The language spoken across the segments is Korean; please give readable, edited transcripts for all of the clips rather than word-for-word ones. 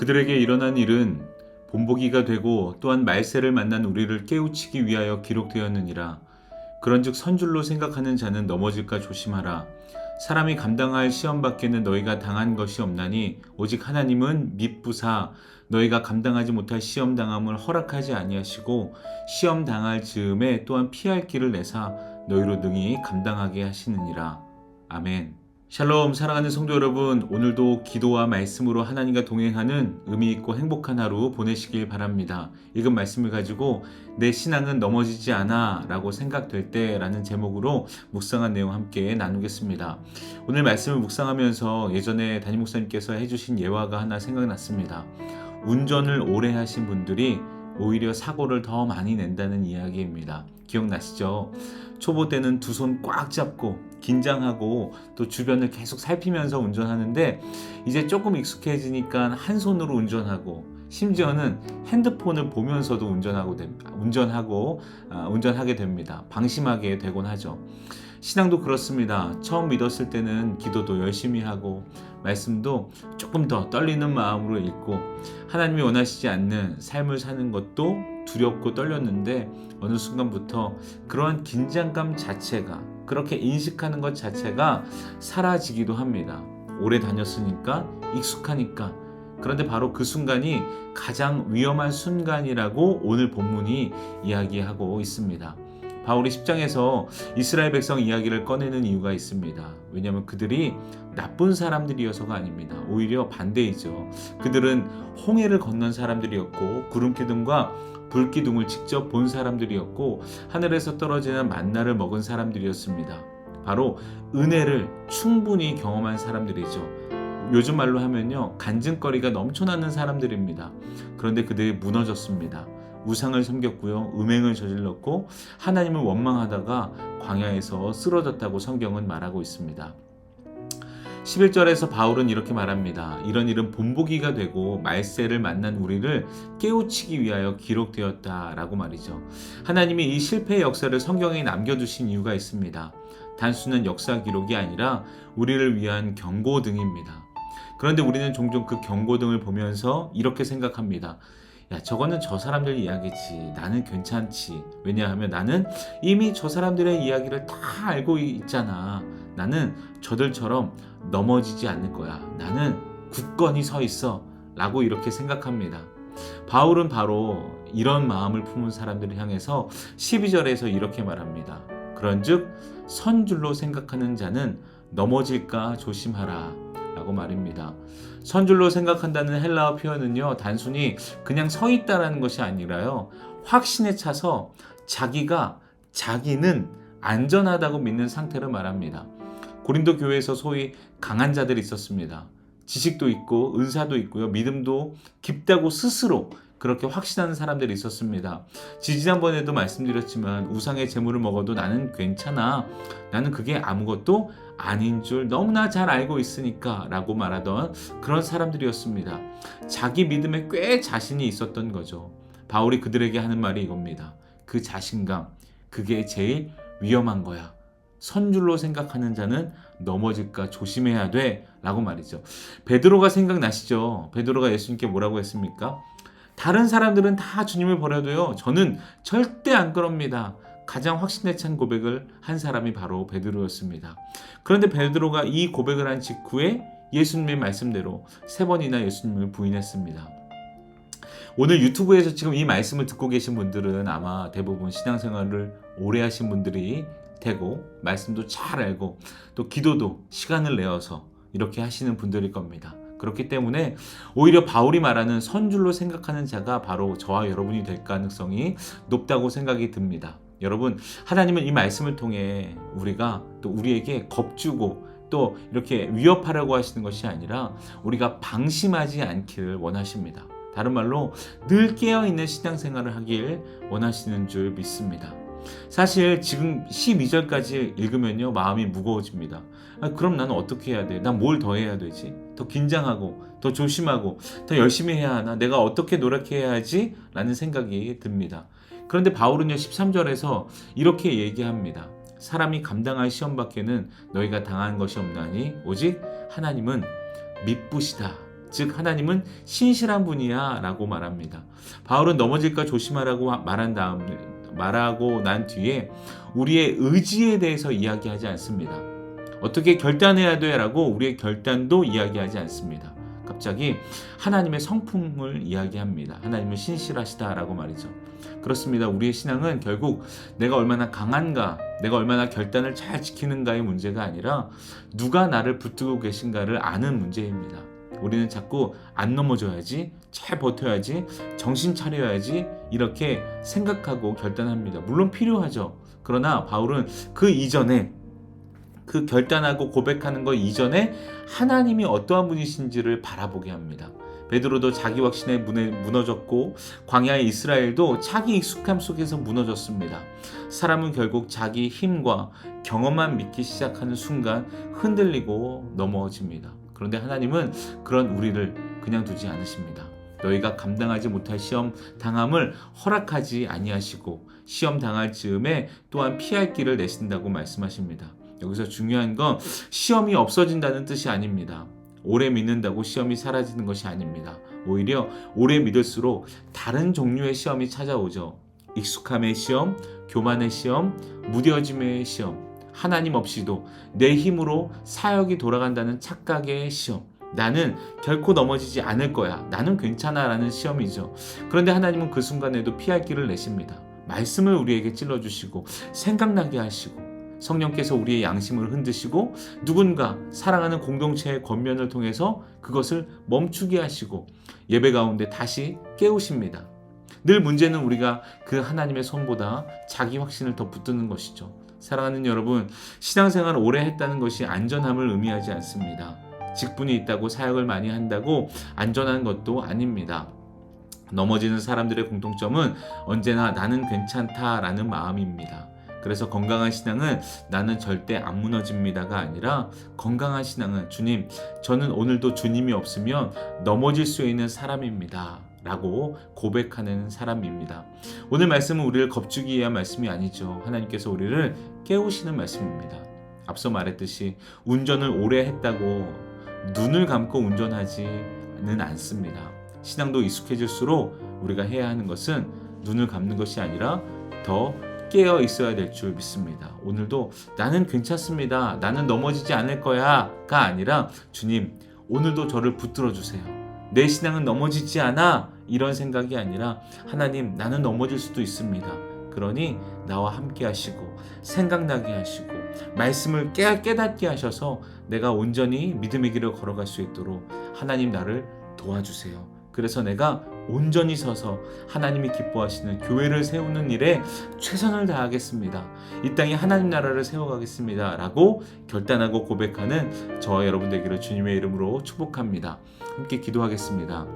그들에게 일어난 일은 본보기가 되고 또한 말세를 만난 우리를 깨우치기 위하여 기록되었느니라. 그런즉 선줄로 생각하는 자는 넘어질까 조심하라. 사람이 감당할 시험 밖에는 너희가 당한 것이 없나니 오직 하나님은 밉부사 너희가 감당하지 못할 시험 당함을 허락하지 아니하시고 시험 당할 즈음에 또한 피할 길을 내사 너희로 능히 감당하게 하시느니라. 아멘. 샬롬 사랑하는 성도 여러분, 오늘도 기도와 말씀으로 하나님과 동행하는 의미 있고 행복한 하루 보내시길 바랍니다. 읽은 말씀을 가지고 내 신앙은 넘어지지 않아 라고 생각될 때 라는 제목으로 묵상한 내용 함께 나누겠습니다. 오늘 말씀을 묵상하면서 예전에 담임 목사님께서 해주신 예화가 하나 생각났습니다. 운전을 오래 하신 분들이 오히려 사고를 더 많이 낸다는 이야기입니다. 기억나시죠? 초보 때는 두 손 꽉 잡고 긴장하고 또 주변을 계속 살피면서 운전하는데 이제 조금 익숙해지니까 한 손으로 운전하고 심지어는 핸드폰을 보면서도 운전하게 됩니다. 방심하게 되곤 하죠. 신앙도 그렇습니다. 처음 믿었을 때는 기도도 열심히 하고 말씀도 조금 더 떨리는 마음으로 읽고 하나님이 원하시지 않는 삶을 사는 것도 두렵고 떨렸는데 어느 순간부터 그러한 긴장감 자체가 그렇게 인식하는 것 자체가 사라지기도 합니다. 오래 다녔으니까 익숙하니까. 그런데 바로 그 순간이 가장 위험한 순간이라고 오늘 본문이 이야기하고 있습니다. 바울이 10장에서 이스라엘 백성 이야기를 꺼내는 이유가 있습니다. 왜냐하면 그들이 나쁜 사람들이어서가 아닙니다. 오히려 반대이죠. 그들은 홍해를 건넌 사람들이었고 구름기둥과 불기둥을 직접 본 사람들이었고 하늘에서 떨어지는 만나를 먹은 사람들이었습니다. 바로 은혜를 충분히 경험한 사람들이죠. 요즘 말로 하면요, 간증거리가 넘쳐나는 사람들입니다. 그런데 그들이 무너졌습니다. 우상을 섬겼고요, 음행을 저질렀고 하나님을 원망하다가 광야에서 쓰러졌다고 성경은 말하고 있습니다. 11절에서 바울은 이렇게 말합니다. 이런 일은 본보기가 되고 말세를 만난 우리를 깨우치기 위하여 기록되었다라고 말이죠. 하나님이 이 실패의 역사를 성경에 남겨두신 이유가 있습니다. 단순한 역사 기록이 아니라 우리를 위한 경고등입니다. 그런데 우리는 종종 그 경고등을 보면서 이렇게 생각합니다. 야, 저거는 저 사람들 이야기지. 나는 괜찮지. 왜냐하면 나는 이미 저 사람들의 이야기를 다 알고 있잖아. 나는 저들처럼 넘어지지 않을 거야. 나는 굳건히 서 있어. 라고 이렇게 생각합니다. 바울은 바로 이런 마음을 품은 사람들을 향해서 12절에서 이렇게 말합니다. 그런즉 선줄로 생각하는 자는 넘어질까 조심하라. 라고 말입니다. 선줄로 생각한다는 헬라어 표현은요, 단순히 그냥 서 있다라는 것이 아니라요, 확신에 차서 자기는 안전하다고 믿는 상태를 말합니다. 고린도 교회에서 소위 강한 자들이 있었습니다. 지식도 있고 은사도 있고요, 믿음도 깊다고 스스로 그렇게 확신하는 사람들이 있었습니다. 지지난번에도 말씀드렸지만 우상의 재물을 먹어도 나는 괜찮아. 나는 그게 아무것도 아닌 줄 너무나 잘 알고 있으니까 라고 말하던 그런 사람들이었습니다. 자기 믿음에 꽤 자신이 있었던 거죠. 바울이 그들에게 하는 말이 이겁니다. 그 자신감, 그게 제일 위험한 거야. 선줄로 생각하는 자는 넘어질까 조심해야 돼 라고 말이죠. 베드로가 생각나시죠? 베드로가 예수님께 뭐라고 했습니까? 다른 사람들은 다 주님을 버려도요, 저는 절대 안 그럽니다. 가장 확신에 찬 고백을 한 사람이 바로 베드로였습니다. 그런데 베드로가 이 고백을 한 직후에 예수님의 말씀대로 3번이나 예수님을 부인했습니다. 오늘 유튜브에서 지금 이 말씀을 듣고 계신 분들은 아마 대부분 신앙생활을 오래 하신 분들이 되고 말씀도 잘 알고 또 기도도 시간을 내어서 이렇게 하시는 분들일 겁니다. 그렇기 때문에 오히려 바울이 말하는 선줄로 생각하는 자가 바로 저와 여러분이 될 가능성이 높다고 생각이 듭니다. 여러분, 하나님은 이 말씀을 통해 우리가 또 우리에게 겁주고 또 이렇게 위협하려고 하시는 것이 아니라 우리가 방심하지 않기를 원하십니다. 다른 말로 늘 깨어있는 신앙생활을 하길 원하시는 줄 믿습니다. 사실 지금 12절까지 읽으면요, 마음이 무거워집니다. 그럼 나는 어떻게 해야 돼? 난 뭘 더 해야 되지? 더 긴장하고 더 조심하고 더 열심히 해야 하나? 내가 어떻게 노력해야 하지? 라는 생각이 듭니다. 그런데 바울은요, 13절에서 이렇게 얘기합니다. 사람이 감당할 시험 밖에는 너희가 당한 것이 없나니 오직 하나님은 밉부시다. 즉 하나님은 신실한 분이야 라고 말합니다. 바울은 넘어질까 조심하라고 말하고 난 뒤에 우리의 의지에 대해서 이야기하지 않습니다. 어떻게 결단해야 돼 라고 우리의 결단도 이야기하지 않습니다. 갑자기 하나님의 성품을 이야기합니다. 하나님은 신실하시다 라고 말이죠. 그렇습니다. 우리의 신앙은 결국 내가 얼마나 강한가, 내가 얼마나 결단을 잘 지키는가의 문제가 아니라 누가 나를 붙들고 계신가를 아는 문제입니다. 우리는 자꾸 안 넘어져야지, 잘 버텨야지, 정신 차려야지 이렇게 생각하고 결단합니다. 물론 필요하죠. 그러나 바울은 그 이전에, 그 결단하고 고백하는 것 이전에 하나님이 어떠한 분이신지를 바라보게 합니다. 베드로도 자기 확신에 무너졌고 광야의 이스라엘도 자기 익숙함 속에서 무너졌습니다. 사람은 결국 자기 힘과 경험만 믿기 시작하는 순간 흔들리고 넘어집니다. 그런데 하나님은 그런 우리를 그냥 두지 않으십니다. 너희가 감당하지 못할 시험 당함을 허락하지 아니하시고 시험 당할 즈음에 또한 피할 길을 내신다고 말씀하십니다. 여기서 중요한 건 시험이 없어진다는 뜻이 아닙니다. 오래 믿는다고 시험이 사라지는 것이 아닙니다. 오히려 오래 믿을수록 다른 종류의 시험이 찾아오죠. 익숙함의 시험, 교만의 시험, 무뎌짐의 시험, 하나님 없이도 내 힘으로 사역이 돌아간다는 착각의 시험, 나는 결코 넘어지지 않을 거야, 나는 괜찮아 라는 시험이죠. 그런데 하나님은 그 순간에도 피할 길을 내십니다. 말씀을 우리에게 찔러주시고 생각나게 하시고 성령께서 우리의 양심을 흔드시고 누군가 사랑하는 공동체의 권면을 통해서 그것을 멈추게 하시고 예배 가운데 다시 깨우십니다. 늘 문제는 우리가 그 하나님의 손보다 자기 확신을 더 붙드는 것이죠. 사랑하는 여러분, 신앙생활을 오래 했다는 것이 안전함을 의미하지 않습니다. 직분이 있다고 사역을 많이 한다고 안전한 것도 아닙니다. 넘어지는 사람들의 공통점은 언제나 나는 괜찮다라는 마음입니다. 그래서 건강한 신앙은 나는 절대 안 무너집니다가 아니라 건강한 신앙은 주님, 저는 오늘도 주님이 없으면 넘어질 수 있는 사람입니다 라고 고백하는 사람입니다. 오늘 말씀은 우리를 겁주기 위한 말씀이 아니죠. 하나님께서 우리를 깨우시는 말씀입니다. 앞서 말했듯이 운전을 오래 했다고 눈을 감고 운전하지는 않습니다. 신앙도 익숙해질수록 우리가 해야 하는 것은 눈을 감는 것이 아니라 더 깨어 있어야 될 줄 믿습니다. 오늘도 나는 괜찮습니다, 나는 넘어지지 않을 거야가 아니라 주님, 오늘도 저를 붙들어 주세요. 내 신앙은 넘어지지 않아, 이런 생각이 아니라 하나님, 나는 넘어질 수도 있습니다. 그러니 나와 함께 하시고 생각나게 하시고 말씀을 깨닫게 하셔서 내가 온전히 믿음의 길을 걸어갈 수 있도록 하나님 나를 도와주세요. 그래서 내가 온전히 서서 하나님이 기뻐하시는 교회를 세우는 일에 최선을 다하겠습니다. 이 땅에 하나님 나라를 세워가겠습니다 라고 결단하고 고백하는 저와 여러분 되기를 주님의 이름으로 축복합니다. 함께 기도하겠습니다.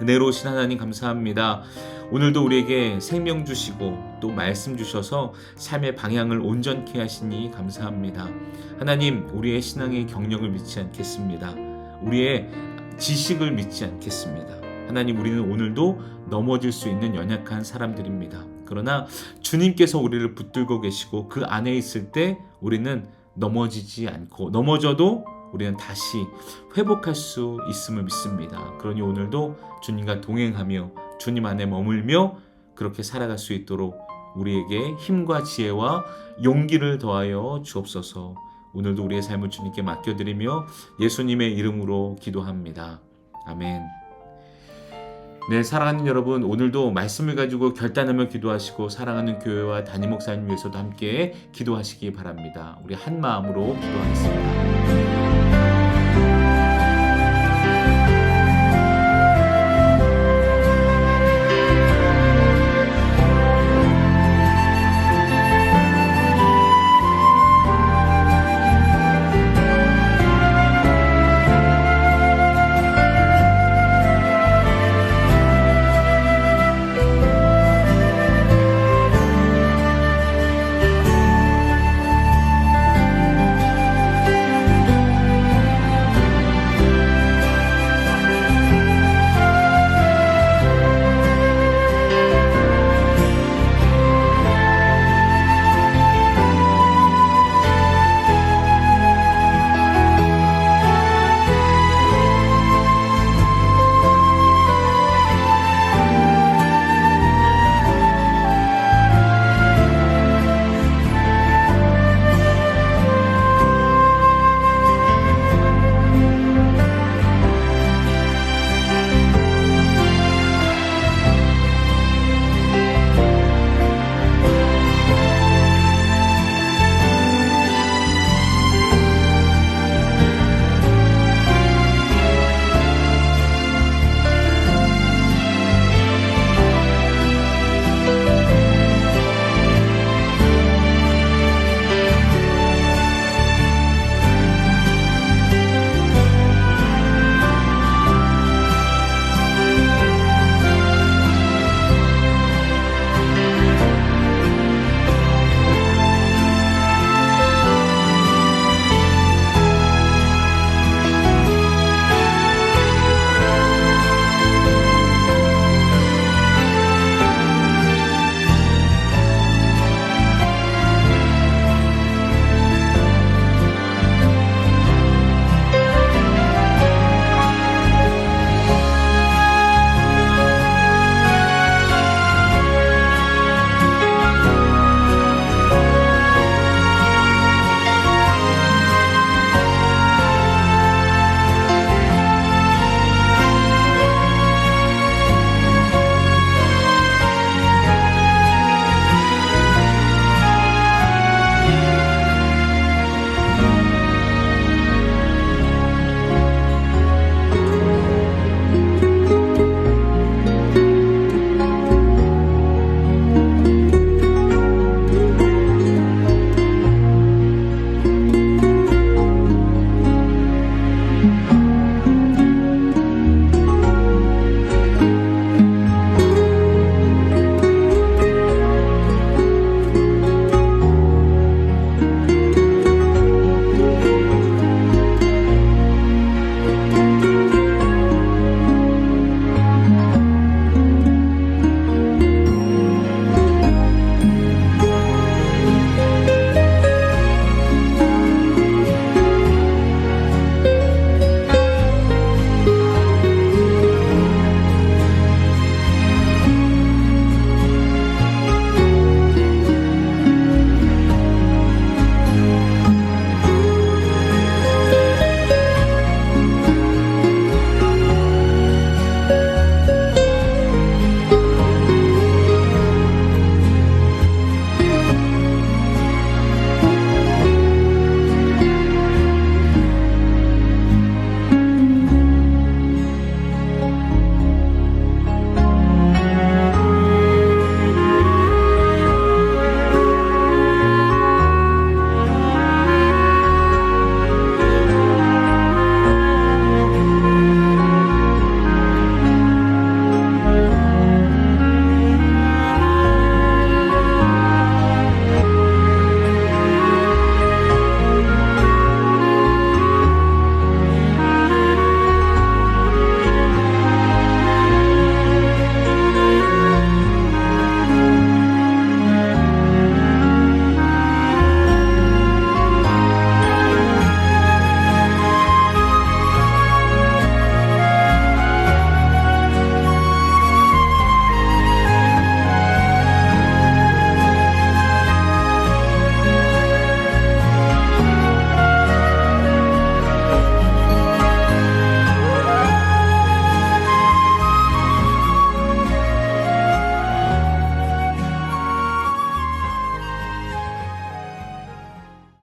은혜로우신 하나님 감사합니다. 오늘도 우리에게 생명 주시고 또 말씀 주셔서 삶의 방향을 온전케 하시니 감사합니다. 하나님, 우리의 신앙의 경력을 믿지 않겠습니다. 우리의 지식을 믿지 않겠습니다. 하나님, 우리는 오늘도 넘어질 수 있는 연약한 사람들입니다. 그러나 주님께서 우리를 붙들고 계시고 그 안에 있을 때 우리는 넘어지지 않고, 넘어져도 우리는 다시 회복할 수 있음을 믿습니다. 그러니 오늘도 주님과 동행하며 주님 안에 머물며 그렇게 살아갈 수 있도록 우리에게 힘과 지혜와 용기를 더하여 주옵소서. 오늘도 우리의 삶을 주님께 맡겨드리며 예수님의 이름으로 기도합니다. 아멘. 네, 사랑하는 여러분, 오늘도 말씀을 가지고 결단하며 기도하시고 사랑하는 교회와 담임 목사님 위해서도 함께 기도하시기 바랍니다. 우리 한 마음으로 기도하겠습니다.